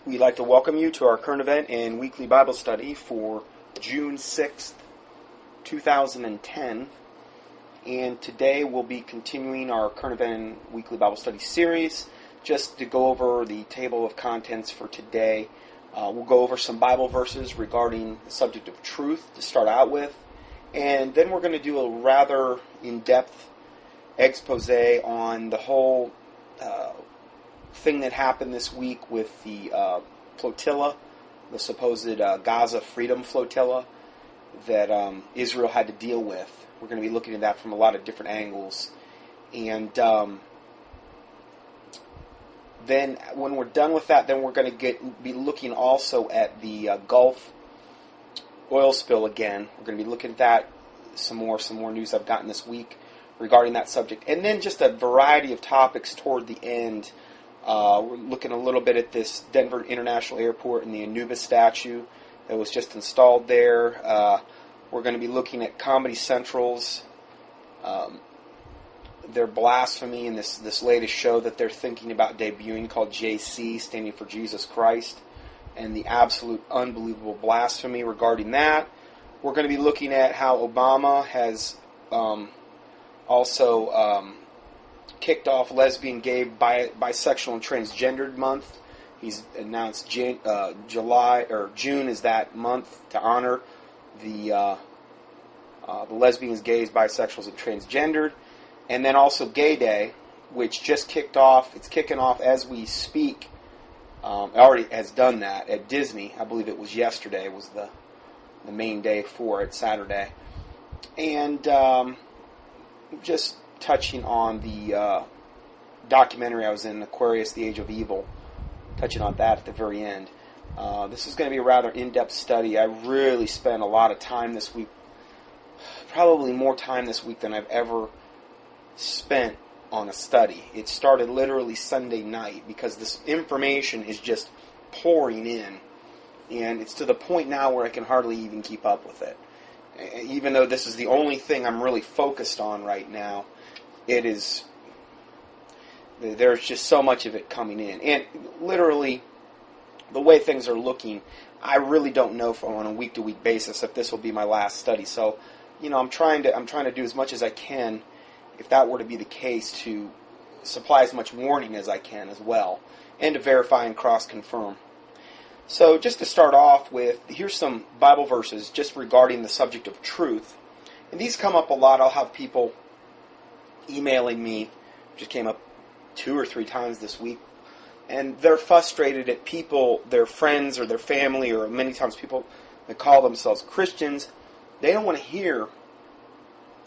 We'd like to welcome you to our current event and weekly Bible study for June 6th, 2010. And today we'll be continuing our current event and weekly Bible study series. Just to go over the table of contents for today, we'll go over some Bible verses regarding the subject of truth to start out with. And then we're going to do a rather in-depth expose on the whole thing that happened this week with the flotilla, the supposed Gaza Freedom Flotilla that Israel had to deal with. We're going to be looking at that from a lot of different angles. And then when we're done with that, then we're going to be looking also at the Gulf oil spill again. We're going to be looking at that some more news I've gotten this week regarding that subject. And then just a variety of topics toward the end. We're looking a little bit at this Denver International Airport and the Anubis statue that was just installed there. We're going to be looking at Comedy Central's their blasphemy in this latest show that they're thinking about debuting called JC, standing for Jesus Christ, and the absolute unbelievable blasphemy regarding that. We're going to be looking at how Obama has also kicked off Lesbian, Gay, Bisexual, and Transgendered Month. He's announced June is that month to honor the lesbians, gays, bisexuals, and transgendered. And then also Gay Day, which just kicked off. It's kicking off as we speak. Already has done that at Disney. I believe it was yesterday was the main day for it, Saturday. And just touching on the documentary I was in, Aquarius, The Age of Evil, touching on that at the very end. This is going to be a rather in-depth study. I really spent a lot of time this week, probably more time this week than I've ever spent on a study. It started literally Sunday night because this information is just pouring in, and it's to the point now where I can hardly even keep up with it. Even though this is the only thing I'm really focused on right now, there's just so much of it coming in. And literally, the way things are looking, I really don't know on a week-to-week basis if this will be my last study. So, I'm trying to do as much as I can, if that were to be the case, to supply as much warning as I can as well, and to verify and cross-confirm. So just to start off with, here's some Bible verses just regarding the subject of truth. And these come up a lot. I'll have people emailing me, just came up 2 or 3 times this week, and they're frustrated at people, their friends or their family, or many times people that call themselves Christians. They don't want to hear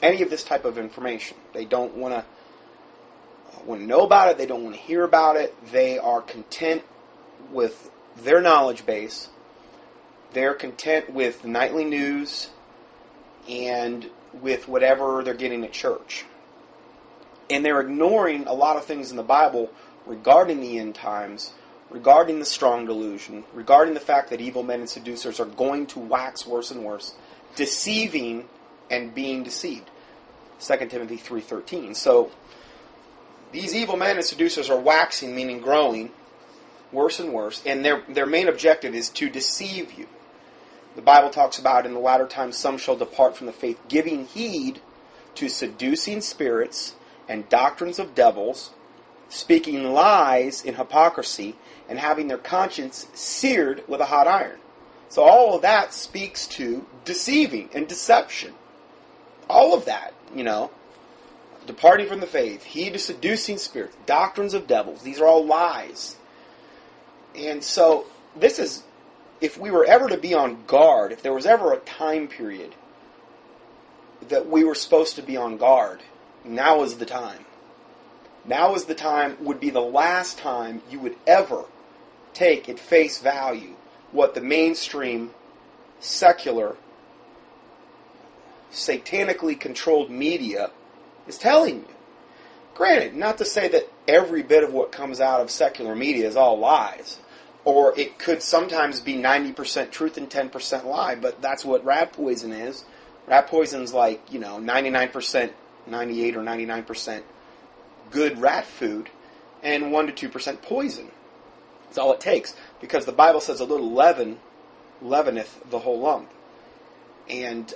any of this type of information. They don't want to know about it. They don't want to hear about it. They are content with their knowledge base. They're content with the nightly news and with whatever they're getting at church. And they're ignoring a lot of things in the Bible regarding the end times, regarding the strong delusion, regarding the fact that evil men and seducers are going to wax worse and worse, deceiving and being deceived. 2 Timothy 3:13. So these evil men and seducers are waxing, meaning growing, worse and worse, and their main objective is to deceive you. The Bible talks about in the latter times some shall depart from the faith, giving heed to seducing spirits and doctrines of devils, speaking lies in hypocrisy, and having their conscience seared with a hot iron. So all of that speaks to deceiving and deception. All of that, departing from the faith, heed to seducing spirits, doctrines of devils. These are all lies. And so this is, if we were ever to be on guard, if there was ever a time period that we were supposed to be on guard, now is the time. Now is the time, would be the last time you would ever take at face value what the mainstream, secular, satanically controlled media is telling you. Granted, not to say that every bit of what comes out of secular media is all lies, or it could sometimes be 90% truth and 10% lie, but that's what rat poison is. Rat poison's like, 99%, 98 or 99% good rat food, and 1 to 2% poison. That's all it takes, because the Bible says a little leaven leaveneth the whole lump. And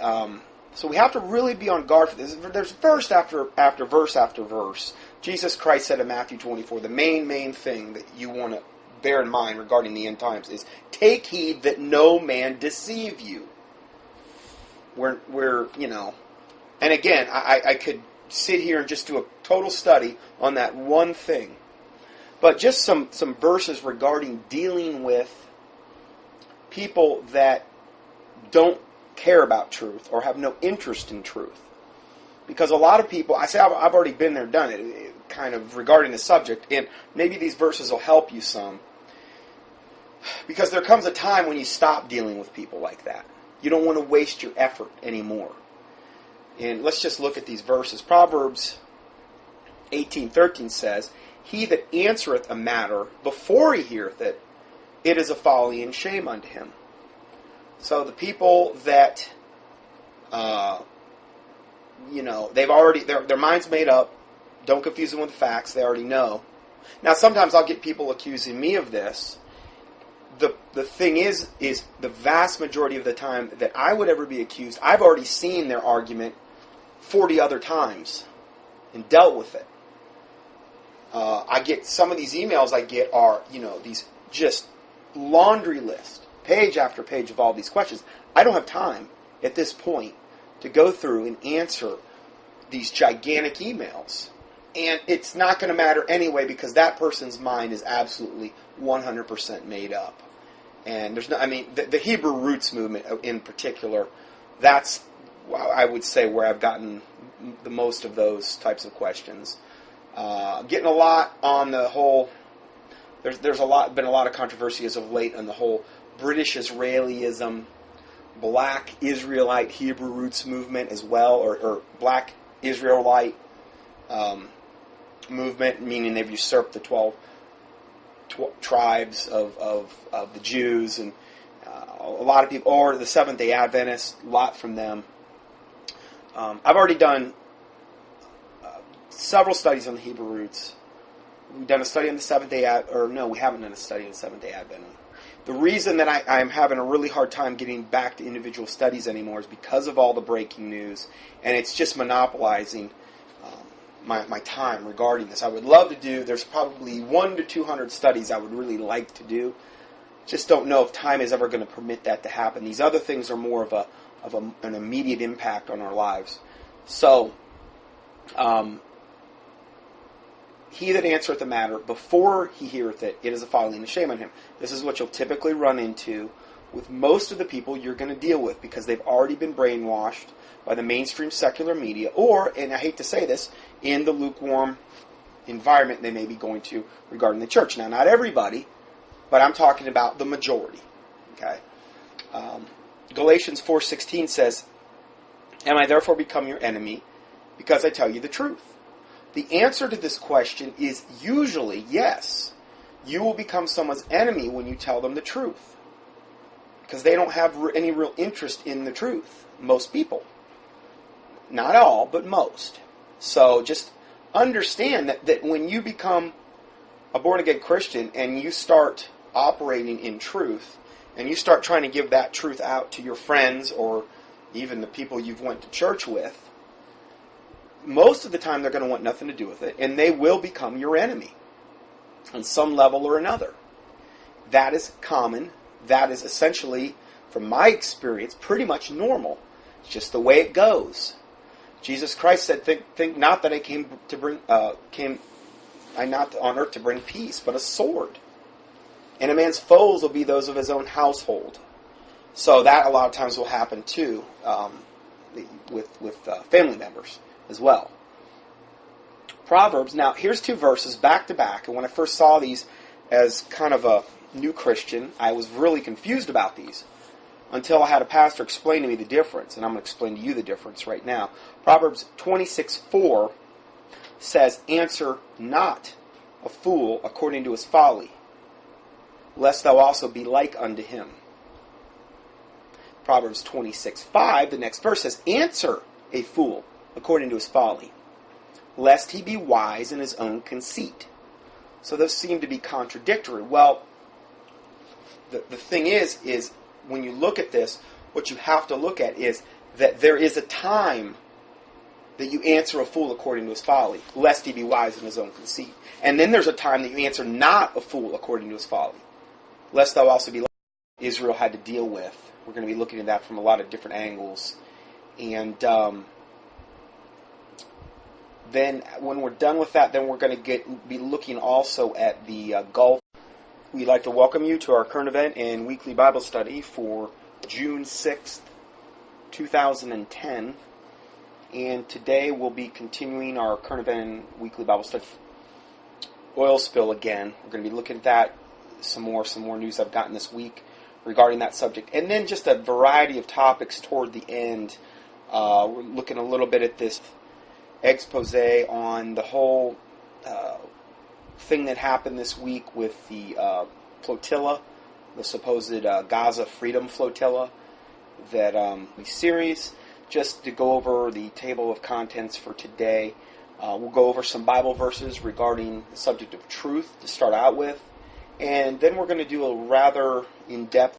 so we have to really be on guard for this. There's verse after verse after verse. Jesus Christ said in Matthew 24, the main thing that you want to bear in mind regarding the end times is, take heed that no man deceive you. We're and again, I could sit here and just do a total study on that one thing. But just some verses regarding dealing with people that don't care about truth or have no interest in truth. Because a lot of people, I've already been there, done it, kind of regarding the subject, and maybe these verses will help you some. Because there comes a time when you stop dealing with people like that. You don't want to waste your effort anymore. And let's just look at these verses. Proverbs 18:13 says, he that answereth a matter before he heareth it, it is a folly and shame unto him. So the people that, they've already, their mind's made up. Don't confuse them with the facts. They already know. Now, sometimes I'll get people accusing me of this. The thing is the vast majority of the time that I would ever be accused, I've already seen their argument 40 other times and dealt with it. I get some of these emails I get are, these just laundry list, page after page of all these questions. I don't have time at this point to go through and answer these gigantic emails. And it's not going to matter anyway, because that person's mind is absolutely 100% made up. And there's no, the Hebrew roots movement in particular, that's, I would say, where I've gotten the most of those types of questions. Getting a lot on the whole, there's been a lot of controversy as of late on the whole British Israelism, black Israelite Hebrew roots movement as well, or black Israelite movement, meaning they've usurped the 12 tribes of the Jews, and a lot of people, or the Seventh-day Adventists, a lot from them. I've already done several studies on the Hebrew roots. We've done a study on the Seventh-day we haven't done a study on the Seventh-day Advent. The reason that I'm having a really hard time getting back to individual studies anymore is because of all the breaking news, and it's just monopolizing my time regarding this. I would love to do, there's probably 100 to 200 studies I would really like to do. Just don't know if time is ever going to permit that to happen. These other things are more of an immediate impact on our lives. So, he that answereth the matter before he heareth it, it is a folly and a shame on him. This is what you'll typically run into with most of the people you're going to deal with, because they've already been brainwashed by the mainstream secular media, or, and I hate to say this, in the lukewarm environment they may be going to regarding the church. Now, not everybody, but I'm talking about the majority. Okay. Galatians 4:16 says, am I therefore become your enemy because I tell you the truth? The answer to this question is usually yes. You will become someone's enemy when you tell them the truth, because they don't have any real interest in the truth. Most people. Not all, but most. So just understand that when you become a born-again Christian and you start operating in truth, and you start trying to give that truth out to your friends or even the people you've went to church with, most of the time they're going to want nothing to do with it, and they will become your enemy on some level or another. That is common. That is essentially, from my experience, pretty much normal. It's just the way it goes. Jesus Christ said, "Think not that I came not on earth to bring peace, but a sword. And a man's foes will be those of his own household." So that a lot of times will happen too, with family members as well. Proverbs. Now, here's two verses back to back. And when I first saw these as kind of a new Christian, I was really confused about these until I had a pastor explain to me the difference. And I'm going to explain to you the difference right now. Proverbs 26:4 says, "Answer not a fool according to his folly, lest thou also be like unto him." Proverbs 26:5, the next verse says, "Answer a fool according to his folly, lest he be wise in his own conceit." So those seem to be contradictory. Well, the thing is when you look at this, what you have to look at is that there is a time that you answer a fool according to his folly, lest he be wise in his own conceit. And then there's a time that you answer not a fool according to his folly, lest thou also be like Israel had to deal with. We're going to be looking at that from a lot of different angles. And then when we're done with that, then we're going to be looking also at the Gulf. We'd like to welcome you to our current event and weekly Bible study for June 6th, 2010. And today we'll be continuing our current event and weekly Bible study. Oil spill again. We're going to be looking at that some more news I've gotten this week regarding that subject. And then just a variety of topics toward the end. We're looking a little bit at this expose on the whole thing that happened this week with the flotilla, the supposed Gaza Freedom Flotilla, that series. Just to go over the table of contents for today, we'll go over some Bible verses regarding the subject of truth to start out with, and then we're going to do a rather in-depth